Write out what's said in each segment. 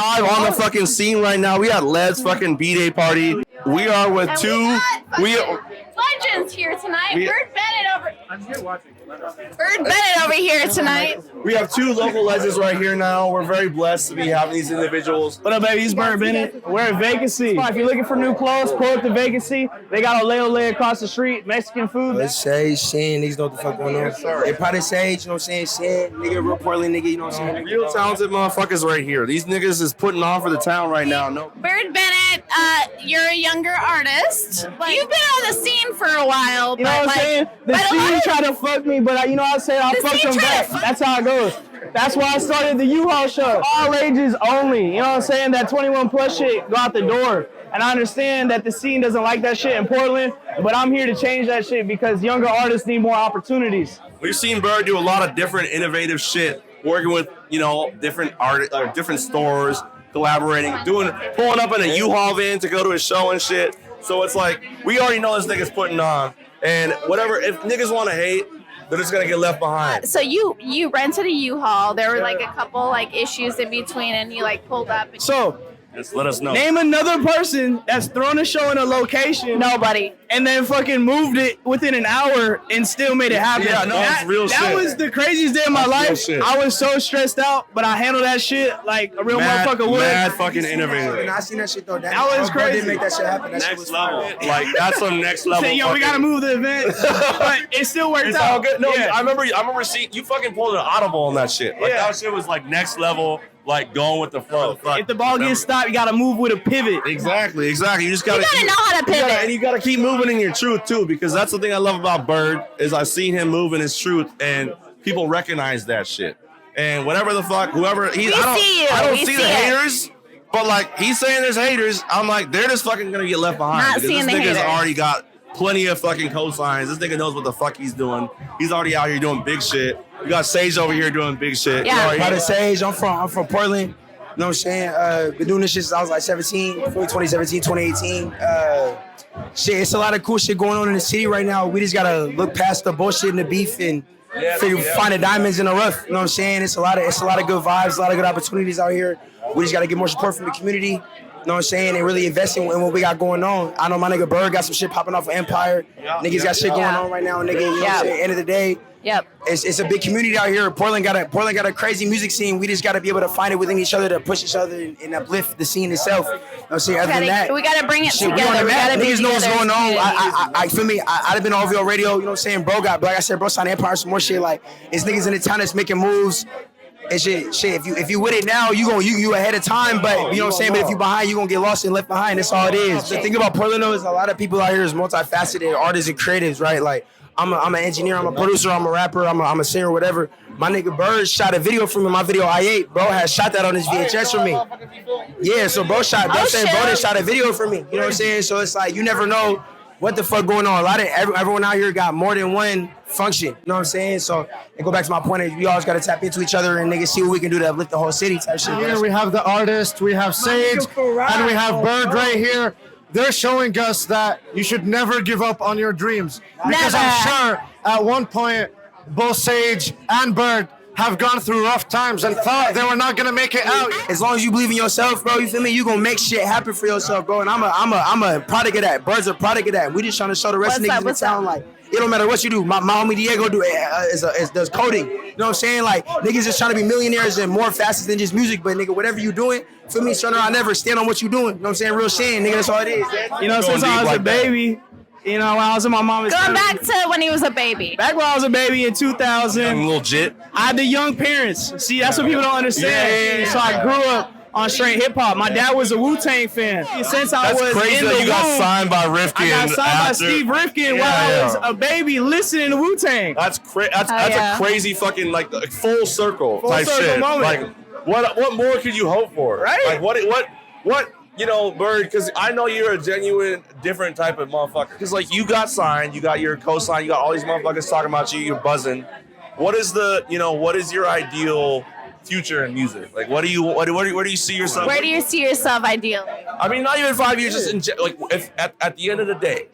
live on the fucking scene right now. We at Led's fucking B-Day party. We are with legends here tonight. Bird Bennett over. I'm here watching. Bird Bennett over here tonight. We have two local legends right here now. We're very blessed to be having these individuals. What up, baby? It's Bird Bennett. We're at Vacancy. If you're looking for new clothes, pull up to Vacancy. They got a lay across the street, Mexican food. It's Sage, Shin, niggas know what the fuck going on. They probably Sage, you know what I'm saying? Shin, nigga, real Portland nigga, you know what I'm saying? Real talented motherfuckers right here. These niggas is putting on for the town right now. No. Bird Bennett, you're a younger artist. You've been on the scene for a while. You know what I'm saying? The scene tried to fuck me, but I said I'll fuck them back. That's how it goes. That's why I started the U-Haul show. All ages only. You know what I'm saying? That 21 plus shit go out the door. And I understand that the scene doesn't like that shit in Portland, but I'm here to change that shit because younger artists need more opportunities. We've seen Bird do a lot of different innovative shit, working with, different different stores, collaborating, pulling up in a U-Haul van to go to a show and shit. So it's like, we already know this nigga's putting on. And whatever, if niggas want to hate, they're just gonna get left behind. So you rented a U-Haul. There were like a couple issues in between, and you pulled up. So just let us know. Name another person that's thrown a show in a location. Nobody. And then fucking moved it within an hour and still made it happen. Yeah, no, that's real shit. That was the craziest day of my life. I was so stressed out, but I handled that shit like a real motherfucker would. Mad fucking innovator. And I seen that shit though. That was crazy. Didn't make that shit happen. That shit was level. That's some next level. Say, yo, we gotta move the event, but it still worked out. It's all good. No, yeah. I remember seeing you fucking pulled an audible on that shit. That shit was next level. Going with the flow. If the ball gets stopped, you gotta move with a pivot. Exactly. You just gotta know how to pivot. And you gotta keep moving in your truth too, because that's the thing I love about Bird is I've seen him move in his truth, and people recognize that shit. And whatever the fuck, whoever he's, I don't see the haters, but he's saying there's haters. I'm like, they're just fucking gonna get left behind. Not seeing the haters. This nigga's already got plenty of fucking cosigns. This nigga knows what the fuck he's doing. He's already out here doing big shit. You got Sage over here doing big shit. Yeah. By the Sage, I'm from Portland. You know what I'm saying? Been doing this shit since I was 17, 2017, 2018. Shit, it's a lot of cool shit going on in the city right now. We just gotta look past the bullshit and the beef and find the diamonds in the rough. You know what I'm saying? It's a lot of good vibes, a lot of good opportunities out here. We just gotta get more support from the community. You know what I'm saying? And really investing in what we got going on. I know my nigga Bird got some shit popping off of Empire. Niggas got shit going on right now, nigga. You know what I'm saying? End of the day. Yep. It's a big community out here. Portland got a crazy music scene. We just got to be able to find it within each other to push each other and uplift the scene itself. You know what I'm saying? Other than that, we got to bring it together. Niggas know what's going on. I feel me. I've been on OVO radio. You know what I'm saying? Bro got, like I said, bro signed Empire, some more shit. It's niggas in the town that's making moves. And shit. If you with it now, you ahead of time. But you know what I'm saying. But if you behind, you gonna get lost and left behind. That's all it is. The thing about Portland though is a lot of people out here is multifaceted artists and creatives, right? I'm an engineer, I'm a producer, I'm a rapper, I'm a singer, whatever. My nigga Bird shot a video for me. My video I8, bro had shot that on his VHS for me. Yeah, so bro shot a video for me. You know what I'm saying? So it's you never know what the fuck going on. Everyone out here got more than one function. You know what I'm saying? So and go back to my point, we always gotta tap into each other and niggas see what we can do to uplift the whole city type shit. Here we have the artist, we have Sage, and we have Bird right here. They're showing us that you should never give up on your dreams. Because I'm sure at one point, both Sage and Bird have gone through rough times and thought they were not gonna make it out. As long as you believe in yourself, bro, you feel me? You gonna make shit happen for yourself, bro. And I'm a product of that. Bird's a product of that. We just trying to show the rest of niggas in the town it don't matter what you do. My homie Diego does coding. You know what I'm saying? Niggas just trying to be millionaires and more facets than just music. But nigga, whatever you doing, feel me? Son, I never stand on what you doing. You know what I'm saying? Real shit, nigga. That's all it is. You know, since I was a baby. You know, when I was in my mama's Going back to when he was a baby. Back when I was a baby in 2000. I'm legit. I had the young parents. See, that's what people don't understand. Yeah. So I grew up on straight hip hop. My dad was a Wu-Tang fan. Since I was crazy in the that you got signed by Rifkind. I got signed by Steve Rifkind while I was a baby listening to Wu-Tang. That's a crazy fucking full circle type shit. Moment. What more could you hope for? Right? What you know, Bird, because I know you're a genuine different type of motherfucker. Because you got signed, you got your co-sign, you got all these motherfuckers talking about you, you're buzzing. What is your ideal future in music? Where do you see yourself? Where do you see yourself ideally? I mean, not even 5 years, just if at the end of the day,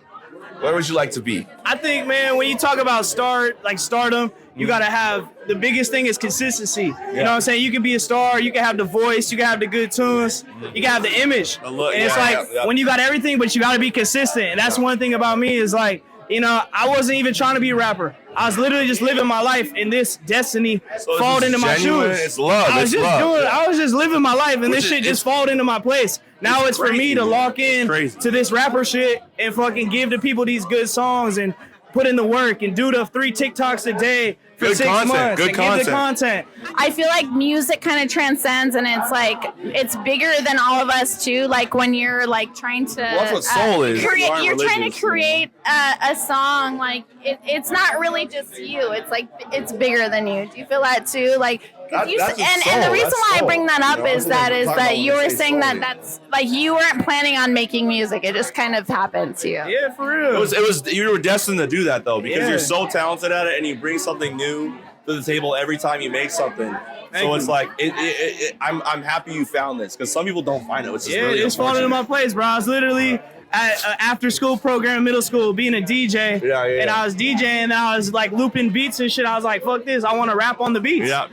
Where would you like to be? I think, man, when you talk about stardom, you gotta have the biggest thing is consistency. You know what I'm saying? You can be a star, you can have the voice, you can have the good tunes, you can have the image. And it's like when you got everything, but you gotta be consistent. And that's one thing about me is like, you know, I wasn't even trying to be a rapper. I was literally just living my life, and this destiny fall into my shoes. It's love. I was just living my life, and this shit just fall into my place. Now it's for me to lock in to this rapper shit and fucking give the people these good songs and put in the work and do the 3 TikToks a day for 6 months and give the content. I feel like music kind of transcends, and it's like it's bigger than all of us too. Like when you're like trying to that's what soul is. You're trying to create a song. Like it's not really just you. It's like it's bigger than you. Do you feel that too? Like and the reason why I bring that up is that you were saying that's like you weren't planning on making music. It just kind of happened to you. Yeah, for real. It was you were destined to do that though, because you're so talented at it and you bring something new to the table every time you make something. So it's like I'm happy you found this, because some people don't find it. Which is really it's falling into my place, bro. I was literally at an after-school program in middle school being a DJ. And I was DJing and I was like looping beats and shit. I was like, fuck this, I want to rap on the beats. I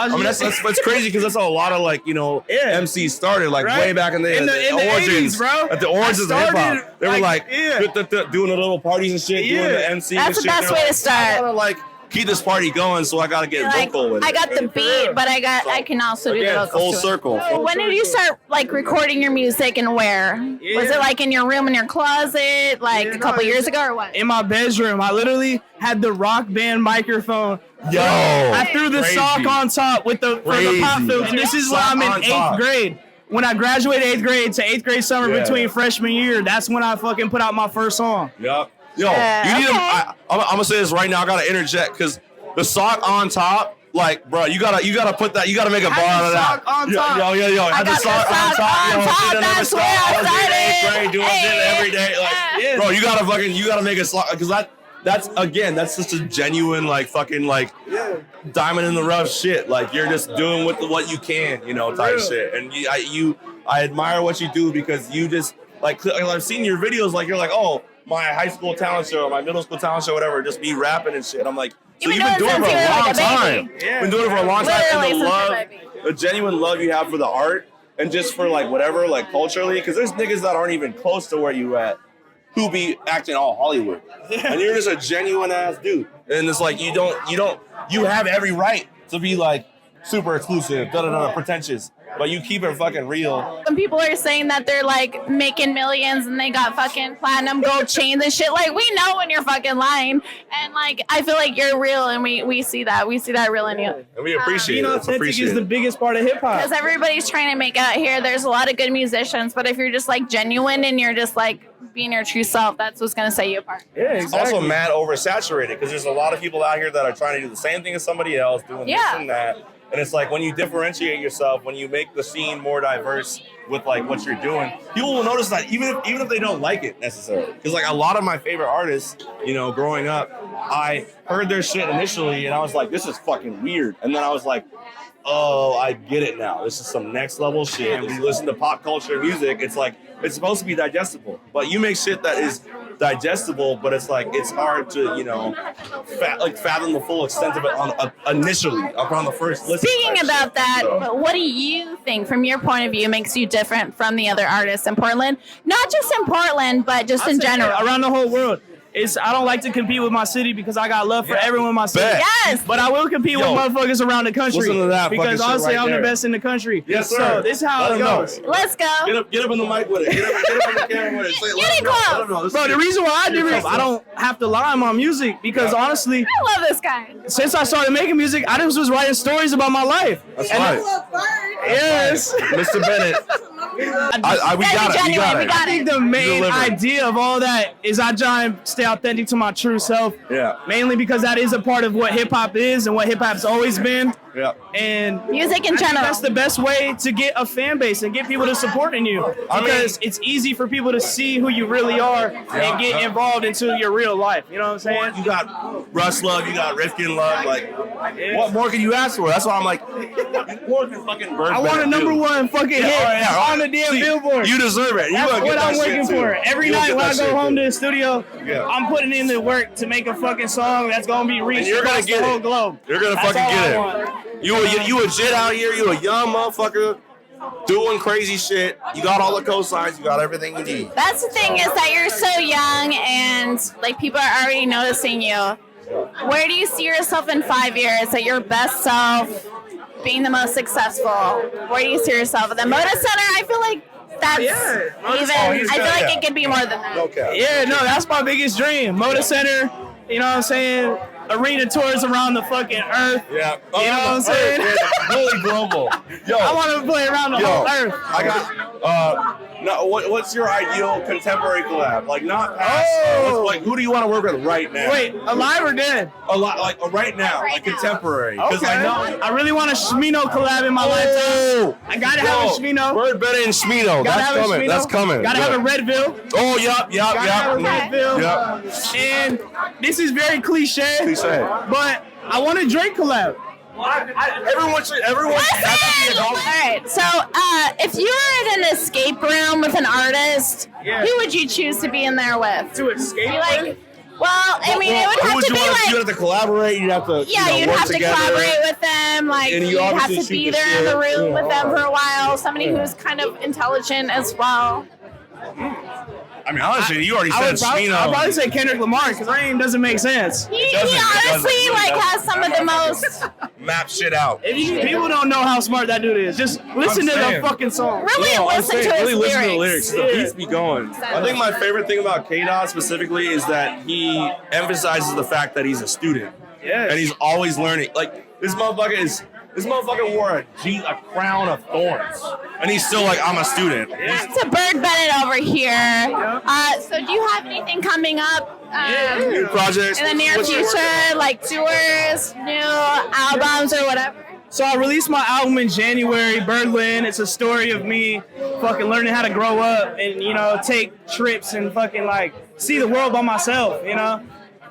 mean, that's crazy, because that's how a lot of like, you know, MCs started like way back in the origins, 80s, bro. At the origins of hip hop. They were like doing the little parties and shit, doing the MC and shit. That's the best way to start. I gotta like keep this party going, so I gotta get vocal with it. I got the beat, but I can also do the vocals. Full circle. So when did you start like recording your music, and where? Was it like in your room, in your closet, like a couple years ago, or what? In my bedroom. I literally had the Rock Band microphone. Yo, I threw the sock on top with for the pop filter. This is when I'm in 8th grade. When I graduated 8th grade to 8th grade summer between freshman year, that's when I fucking put out my first song. Yo, you need to. I'm gonna say this right now. I gotta interject, because the sock on top, like, bro, you gotta put that. You gotta make a bar out of that. On top. Yo. Had the sock on top. That's where I started. Doing it every day. Like, bro, you gotta make a sock, because that's just a genuine like fucking like diamond in the rough shit. Like, you're just doing with what you can, you know, type shit. And I admire what you do, because you just like I've seen your videos. Like, you're like, oh, my high school talent show, my middle school talent show, whatever, just be rapping and shit. I'm like, so you've been doing it for a long time. Been doing it for a long time. And the genuine love you have for the art, and just for like whatever, like culturally, because there's niggas that aren't even close to where you at who be acting all Hollywood. And you're just a genuine ass dude. And it's like, you have every right to be like super exclusive, pretentious. But you keep it fucking real. Some people are saying that they're like making millions and they got fucking platinum gold chains and shit. Like, we know when you're fucking lying. And like, I feel like you're real, and we see that. We see that real in you. And we appreciate it. Being authentic is the biggest part of hip hop. Because everybody's trying to make out here. There's a lot of good musicians, but if you're just like genuine and you're just like being your true self, that's what's gonna set you apart. Yeah, exactly. It's also mad oversaturated, because there's a lot of people out here that are trying to do the same thing as somebody else, doing this and that. And it's like, when you differentiate yourself, when you make the scene more diverse with like what you're doing, people will notice that, even if they don't like it necessarily. Because like a lot of my favorite artists, you know, growing up, I heard their shit initially and I was like, this is fucking weird. And then I was like, oh, I get it now. This is some next level shit. When you listen to pop culture music, it's like, it's supposed to be digestible. But you make shit that is digestible, but it's like, it's hard to, you know, fathom the full extent of it initially upon the first listen. Speaking about that, what do you think, from your point of view, makes you different from the other artists in Portland? Not just in Portland, but just in general. Around the whole world. I don't like to compete with my city, because I got love for everyone in my city. Yes. But I will compete with motherfuckers around the country. Listen to that, because honestly, I'm the best in the country. Yes, sir. So this is how it goes. Let's go. Get up in the mic with it. Get up in the camera with it. Get it close. Bro, the reason why I don't have to lie on my music, because honestly, I love this guy. since I started making music, I just was writing stories about my life. That's right. Yes. Mr. Bennett. We got it. I think the main idea of all that is I try and stay authentic to my true self. Yeah. Mainly because that is a part of what hip hop is and what hip hop's always been. Yeah. And music in general. That's the best way to get a fan base and get people to support in you. Because it's easy for people to see who you really are and get involved into your real life. You know what I'm saying? You got Russ love, you got Rifkind love. Like, what more can you ask for? That's why I'm like, What more can fucking Bird I want a Bennett number do? one fucking hit on the damn Billboard. You deserve it. That's you what I'm that working shit for. too. Every You'll night get when I that go shit home too. to the studio, Yeah. I'm putting in the work to make a fucking song that's gonna be reached And you're gonna across get the whole it. globe. You're gonna That's fucking all get I it. want. You a jit out here. You a young motherfucker doing crazy shit. You got all the cosigns. You got everything you need. That's the thing is that you're so young and like people are already noticing you. Where do you see yourself in 5 years? At your best self, being the most successful. Where do you see yourself? At the Moda Center, I feel like that's I feel like it could be more than that. Okay. Yeah, no, that's my biggest dream. Moda Center, you know what I'm saying? Arena tours around the fucking earth. Yeah. You know what I'm saying? Really global. Yo. I want to play around the whole earth. I got. No, what's your ideal contemporary collab? Like not past. Like who do you want to work with right now? Wait, alive or dead? A lot, like right now, like contemporary. Because I know. I really want a Shmino collab in my lifetime. I gotta have a Shmino. Bird Bennett and Shmino. Gotta That's have a coming. Shmino. That's coming. Gotta have a Redville. Oh, yup. Gotta have a Redville. Yep. And this is very cliche. Cliche. But I want a Drake collab. Everyone has to be an All right, so if you were in an escape room with an artist, who would you choose to be in there with? To escape? Like, well, I mean, it would have to be like. You'd have to collaborate. You'd have to. Yeah, you'd work have to together. collaborate with them. Like, And you you'd have obviously to shoot be the there in the shit. room with them for a while. Somebody who's kind of intelligent as well. I mean, honestly, you already I said would Shmino. I'll probably say Kendrick Lamar because that name doesn't make sense. He doesn't, it honestly doesn't. like has some of the most Map shit out. People don't know how smart that dude is. Just listen to saying. the fucking song. really listen to his really listen to the lyrics. lyrics. The beats be going. I think my favorite thing about K-Dot specifically is that he emphasizes the fact that he's a student. Yes. And he's always learning. Like, this motherfucker wore a crown of thorns. And he's still like, I'm a student. To Bird Bennett over here. So do you have anything coming up New projects. in the near future, like tours, new albums, or whatever? So I released my album in January, Birdland. It's a story of me fucking learning how to grow up and, you know, take trips and fucking like see the world by myself, you know?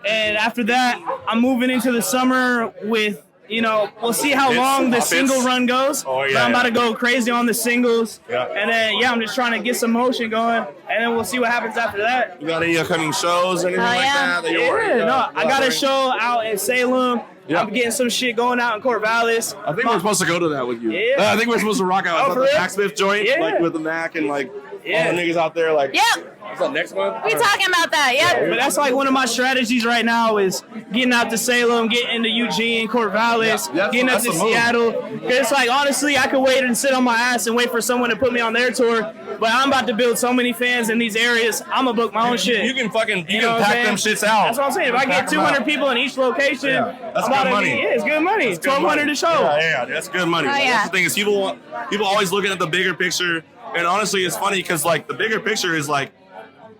And after that, I'm moving into the summer with, you know, we'll see how long the single run goes. Oh, yeah, but I'm about yeah. to go crazy on the singles. Yeah. And then, I'm just trying to get some motion going. And then we'll see what happens after that. You got any upcoming shows or anything like that? That you're working on? I got a show out in Salem. Yeah. I'm getting some shit going out in Corvallis. I think we're supposed to go to that with you. Yeah. I think we're supposed to rock out. Oh, for the real? Mac Smith joint, Yeah. like with the Mac and like all Yeah. the niggas out there. Like, Yep, what's up next month? we talking about that. Yep. But that's like one of my strategies right now is getting out to Salem, getting into Eugene, Corvallis, Yeah, getting up that's to the move. Seattle. Cause it's like, honestly, I could wait and sit on my ass and wait for someone to put me on their tour. But I'm about to build so many fans in these areas. I'm gonna book my own shit. You can fucking You know what pack I'm them saying? shits out. That's what I'm saying. If I get 200 people in each location, That's I'm about good to money. it's good money. That's good 1,200 money. a show. Yeah, that's good money. Oh, Like, yeah. That's the thing is people always looking at the bigger picture, and honestly, it's funny because like the bigger picture is like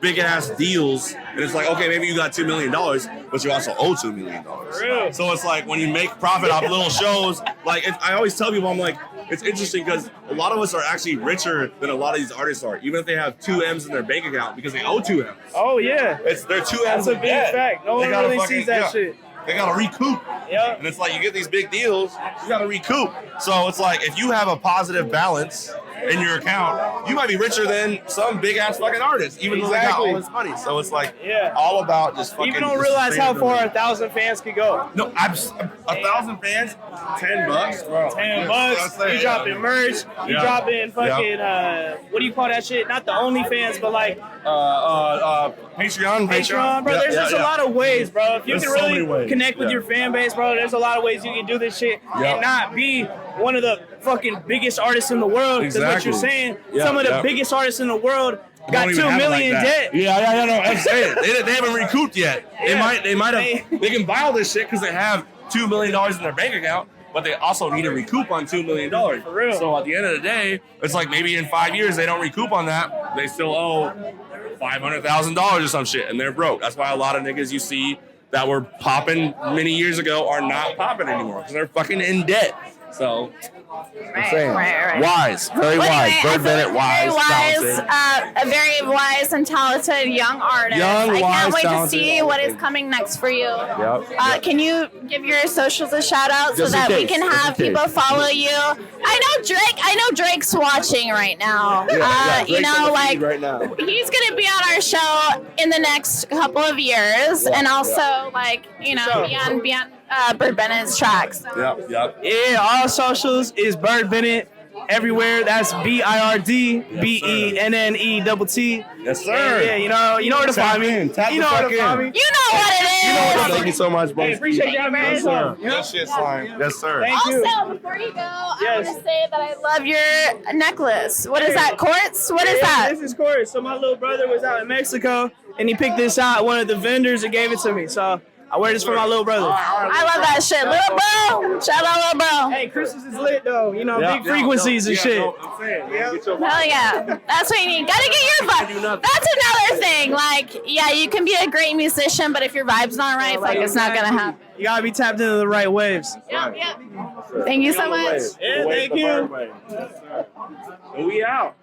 big ass deals, and it's like okay, maybe you got $2 million, but you also owe $2 million. real. So it's like when you make profit off little shows, like I always tell people, I'm like, it's interesting because a lot of us are actually richer than a lot of these artists are, even if they have 2 M's in their bank account because they owe 2 M's. Oh yeah. They're 2 M's. That's a in big debt. fact. No They one gotta really fucking- sees that yeah. shit. They gotta recoup. Yeah. And it's like you get these big deals, you gotta recoup. So it's like if you have a positive balance in your account, you might be richer than some big ass fucking artist, even though they got Exactly. all this money. So it's like Yeah. all about just fucking. People don't just realize how far sustainability. 1,000 fans could go. No, 1,000 fans, $10, bro. $10. You dropping merch. You Yeah. dropping fucking what do you call that shit? Not the OnlyFans, but like Patreon, bro. There's just a lot of ways, bro. If you There's can so really many ways. connect with Yeah. your fan base, bro, there's a lot of ways you can do this shit Yeah. and not be one of the fucking biggest artists in the world. Because what you're Exactly. saying, Yeah, some of the yeah. biggest artists in the world got Don't even 2 have it million like in that. debt. Yeah, no, I'm saying they haven't recouped yet. Yeah. They might have. They can buy all this shit because they have $2 million in their bank account, but they also need to recoup on $2 million. For real. So at the end of the day, it's like maybe in 5 years they don't recoup on that. They still owe $500,000 or some shit, and they're broke. That's why a lot of niggas you see that were popping many years ago are not popping anymore because they're fucking in debt. So Right. Wise, very Well, wise. anyway, Bird Bennett, wise, a very wise and talented young artist. Young, I can't wise, wait to talented. see what is coming next for you. Yep. Can you give your socials a shout out so Just in that we case, can just have in case. people follow you? I know Drake's watching right now. Drake's on the feed right now. He's gonna be on our show in the next couple of years, and also beyond Bird Bennett's tracks. So. Yep. Yeah, all socials is Bird Bennett everywhere. That's BirdBennett. Yes, sir. Yeah, you know where to find me. Tap You the know where fuck to find me. in. You know what it is. Thank you so much, bro. Hey, appreciate you having me. Yes, sir. Yeah. That shit's fine. Yes, sir. Thank you. Also, before you go, I Yes. want to say that I love your necklace. What is that, quartz? What is Yeah, that? This is Corey. So my little brother was out in Mexico, and he picked this out. One of the vendors and gave it to me. So I wear this for my little brother. I love that shit. Little bro. Shout out, little bro. Hey, Christmas is lit though. You know, big frequencies and shit. Hell yeah. That's what you need. Gotta get your vibe. That's another thing. Like, yeah, you can be a great musician, but if your vibe's not right, like, it's not gonna happen. You gotta be tapped into the right waves. Yep. Thank you so much. Yeah, thank you. And we out.